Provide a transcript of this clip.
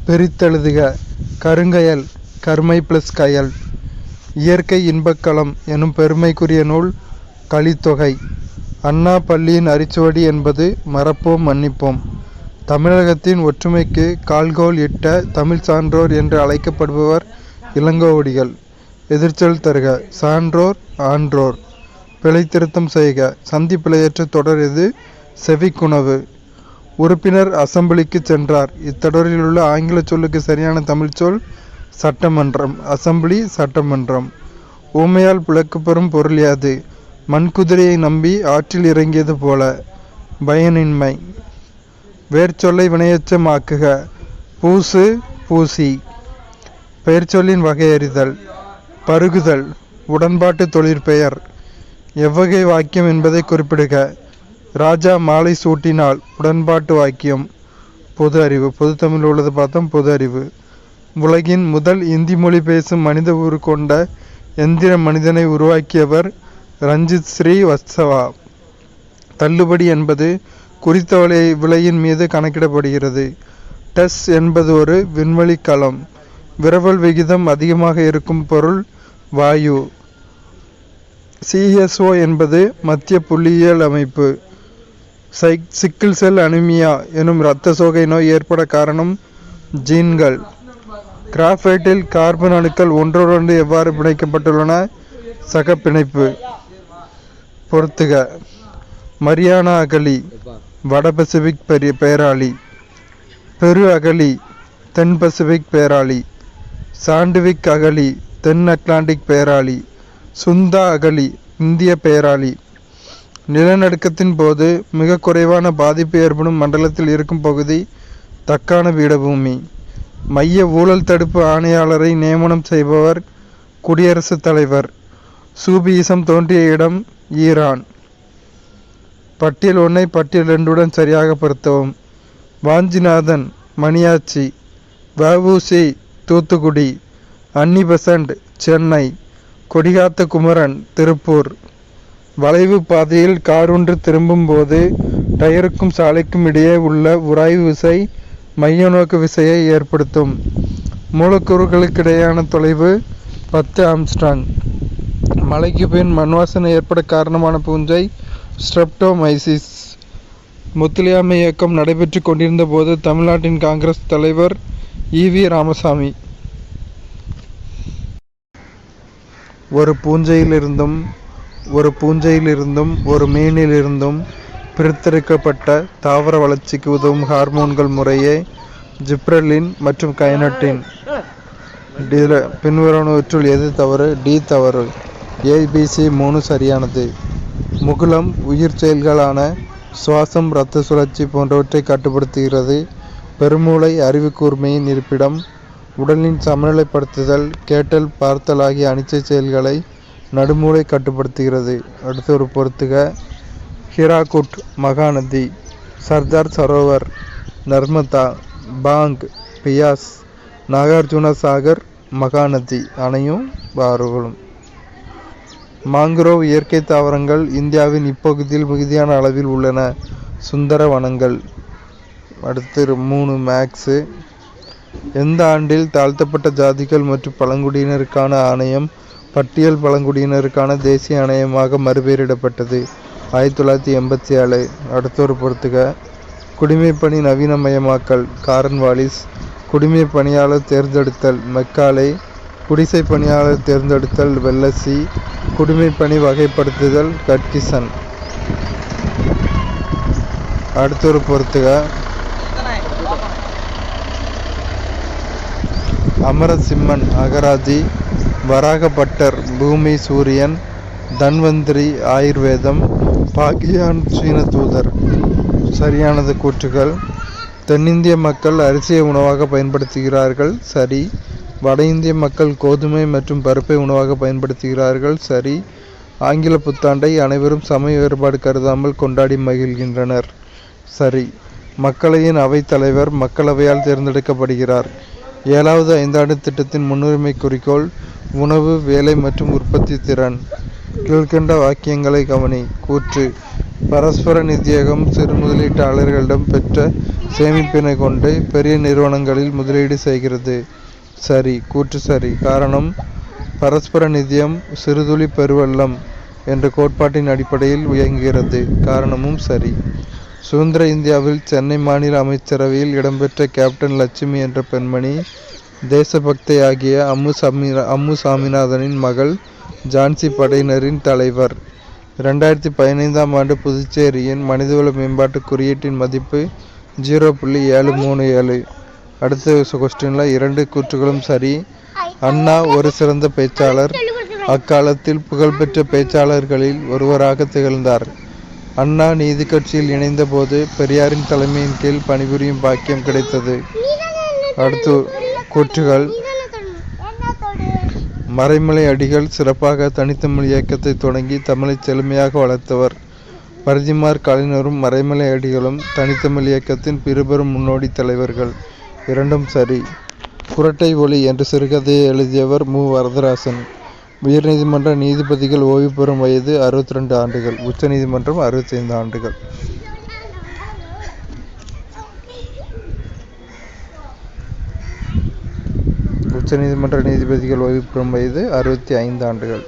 பிரித்தெழுதுக. கருங்கயல் கருமை + கயல். இயற்கை இன்பக்களம் எனும் பெருமைக்குரிய நூல் கலித்தொகை. அண்ணா பள்ளியின் அரிச்சுவடி என்பது மறப்போம் மன்னிப்போம். தமிழகத்தின் ஒற்றுமைக்கு கால்கோல் இட்ட தமிழ் சான்றோர் என்று அழைக்கப்படுபவர் இளங்கோவடிகள். எதிர்ச்சொல் தருக. சான்றோர் ஆன்றோர். பிழைத்திருத்தம் செய்க. சந்தி பிழையற்ற தொடர் எது? செவிக்குணவு. உறுப்பினர் அசெம்பிளிக்கு சென்றார். இத்தொடரில் உள்ள ஆங்கில சொல்லுக்கு சரியான தமிழ் சொல் சட்டமன்றம். அசெம்பிளி சட்டமன்றம். ஊமையால் விளக்கப்பெறும் பொருள் யாது? மண்குதிரையை நம்பி ஆற்றில் இறங்கியது போல. பயனின்மை. வேர்ச்சொல்லை வினையெச்சம் ஆக்குக. பூசு பூசி. பெயர்ச்சொல்லின் வகையறிதல். பருகுதல் உடன்பாட்டு தொழிற்பெயர். எவ்வகை வாக்கியம் என்பதை குறிப்பிடுக. ராஜா மாலை சூட்டினால் உடன்பாட்டு வாக்கியம். பொது அறிவு. பொது தமிழ் உள்ளது பார்த்தோம். பொது அறிவு. உலகின் முதல் இந்தி மொழி பேசும் மனித உரு கொண்ட எந்திர மனிதனை உருவாக்கியவர் ரஞ்சித் ஸ்ரீவத்சவா. தள்ளுபடி என்பது குறித்த விலையின் மீது கணக்கிடப்படுகிறது. டெஸ் என்பது ஒரு விண்வெளி களம். விரவல் விகிதம் அதிகமாக இருக்கும் பொருள் வாயு. CSO என்பது மத்திய புள்ளியியல் அமைப்பு. சிக்கிள் செல் அனிமியா எனும் இரத்த சோகை நோய் ஏற்பட காரணம் ஜீன்கள். கிராஃபைட்டில் கார்பன் அணுக்கள் ஒன்றோடொன்று எவ்வாறு பிணைக்கப்பட்டுள்ளன? சக பிணைப்பு. பொறுத்துக. மரியானா அகழி வட பசிபிக் பேராளி. பெரு அகழி தென் பசிபிக் பேராளி. சாண்டுவிக் அகழி தென் அட்லாண்டிக் பேராளி. சுந்தா அகழி இந்திய பேராளி. நிலநடுக்கத்தின் போது மிக குறைவான பாதிப்பு ஏற்படும் மண்டலத்தில் இருக்கும் பகுதி தக்கான பீடபூமி. மைய ஊழல் தடுப்பு ஆணையாளரை நியமனம் செய்பவர் குடியரசுத் தலைவர். சூபியிசம் தோன்றிய இடம் ஈரான். பட்டியல் 1 பட்டியல் 2 சரியாக பொருத்தவும். வாஞ்சிநாதன் மணியாச்சி. வ.உ.சி. தூத்துக்குடி. அன்னி பெசன்ட் சென்னை. கொடிகாத்த குமரன் திருப்பூர். வளைவு பாதையில் காரொன்று திரும்பும் போது டயருக்கும் சாலைக்கும் இடையே உள்ள உராய்வு விசை மைய நோக்கு விசையை ஏற்படுத்தும். மூலக்கூறுகளுக்கிடையான தொலைவு 10 ஆம்ஸ்ட்ராங். மழைக்கு பின் மண்வாசனை ஏற்பட காரணமான பூஞ்சை ஸ்ட்ரெப்டோமைசிஸ். முத்துலியாமை இயக்கம் நடைபெற்று கொண்டிருந்த போது தமிழ்நாட்டின் காங்கிரஸ் தலைவர் E.V. ராமசாமி ஒரு பூஞ்சையிலிருந்தும் ஒரு மீனிலிருந்தும் பிரித்தெடுக்கப்பட்ட தாவர வளர்ச்சிக்கு உதவும் ஹார்மோன்கள் முறையே ஜிப்ரெல்லின் மற்றும் கைனட்டின். பின்வருவனவற்றுள் எது தவறு? டி தவறு. ABC 3 சரியானது. முகுளம் உயிர் செயல்களான சுவாசம் இரத்த சுழற்சி போன்றவற்றை கட்டுப்படுத்துகிறது. பெருமூளை அறிவு கூர்மையின் இருப்பிடம். உடலின் சமநிலைப்படுத்துதல் கேட்டல் பார்த்தல் ஆகிய அனிச்சை செயல்களை நடுமூளை கட்டுப்படுத்துகிறது. அடுத்த ஒரு பொறுத்துக. ஹிராகுட் மகாநதி. சர்தார் சரோவர். நர்மதா. பாங். பியாஸ். நாகார்ஜுன சாகர் மகாநதி அணையும் ஆறுகளும். மாங்குரோவ் இயற்கை தாவரங்கள் இந்தியாவின் இப்பகுதியில் மிகுதியான அளவில் உள்ளன. சுந்தர வனங்கள். அடுத்து 3 மேக்ஸு. எந்த ஆண்டில் தாழ்த்தப்பட்ட ஜாதிகள் மற்றும் பழங்குடியினருக்கான ஆணையம் பட்டியல் பழங்குடியினருக்கான தேசிய ஆணையமாக மறுபெயரிடப்பட்டது? 1987. அடுத்தொரு பொறுத்துக. குடிமைப்பணி நவீனமயமாக்கல் காரன்வாலிஸ். குடிமை பணியாளர் தேர்ந்தெடுத்தல் மெக்காலே. குடிசை பணியாளர் தேர்ந்தெடுத்தல் வெல்லசி. குடிமைப்பணி வகைப்படுத்துதல் கட்கிசன். அடுத்தொரு பொறுத்துக. அமரசிம்மன் அகராதி. வராகப்பட்டர் பூமி சூரியன். தன்வந்திரி ஆயுர்வேதம். பாகியான் சீன தூதர். சரியானது கூற்றுகள். தென்னிந்திய மக்கள் அரிசியை உணவாக பயன்படுத்துகிறார்கள். சரி. வட இந்திய மக்கள் கோதுமை மற்றும் பருப்பை உணவாக பயன்படுத்துகிறார்கள். சரி. ஆங்கில புத்தாண்டை அனைவரும் சமய வேறுபாடு கருதாமல் கொண்டாடி மகிழ்கின்றனர். சரி. மக்களவையின் அவைத் தலைவர் மக்களவையால் தேர்ந்தெடுக்கப்படுகிறார். 7வது ஐந்தாண்டு திட்டத்தின் முன்னுரிமை குறிக்கோள் உணவு, வேலை மற்றும் உற்பத்தி திறன். கீழ்கண்ட வாக்கியங்களை கவனி. கூற்று. பரஸ்பர நிதியகம் சிறு முதலீட்டாளர்களிடம் பெற்ற சேமிப்பினை கொண்டு பெரிய நிறுவனங்களில் முதலீடு செய்கிறது. சரி. கூற்று சரி. காரணம், பரஸ்பர நிதியம் சிறுதுளி பெருவெள்ளம் என்ற கோட்பாட்டின் அடிப்படையில் இயங்குகிறது. காரணமும் சரி. சுதந்திர இந்தியாவில் சென்னை மாநில அமைச்சரவையில் இடம்பெற்ற கேப்டன் லட்சுமி என்ற பெண்மணி தேசபக்தையாகிய அம்மு சாமிநாதனின் மகள். ஜான்சி படையினரின் தலைவர். 2015ஆம் ஆண்டு புதுச்சேரியின் மனிதவள மேம்பாட்டு குறியீட்டின் மதிப்பு 0.737. அடுத்த கொஸ்டின்ல 2 கூற்றுகளும் சரி. அண்ணா ஒரு சிறந்த பேச்சாளர். அக்காலத்தில் புகழ்பெற்ற பேச்சாளர்களில் ஒருவராக திகழ்ந்தார். அண்ணா நீதி கட்சியில் இணைந்த போது பெரியாரின் தலைமையின் கீழ் பணிபுரியும் பாக்கியம் கிடைத்தது. அடுத்து கூற்றுகள். மறைமலை அடிகள் சிறப்பாக தனித்தமிழ் இயக்கத்தை தொடங்கி தமிழை செழுமையாக வளர்த்தவர். பரிதிமார் கலைஞரும் மறைமலை அடிகளும் தனித்தமிழ் இயக்கத்தின் பெரும்பெரும் முன்னோடி தலைவர்கள். இரண்டும் சரி. குறட்டை ஒலி என்ற சிறுகதையை எழுதியவர் மு. வரதராசன். உயர்நீதிமன்ற நீதிபதிகள் ஓய்வு பெறும் வயது 62 ஆண்டுகள். உச்சநீதிமன்றம் 65 ஆண்டுகள். உச்சநீதிமன்ற நீதிபதிகள் ஓய்வு பெறும் வயது 65 ஆண்டுகள்.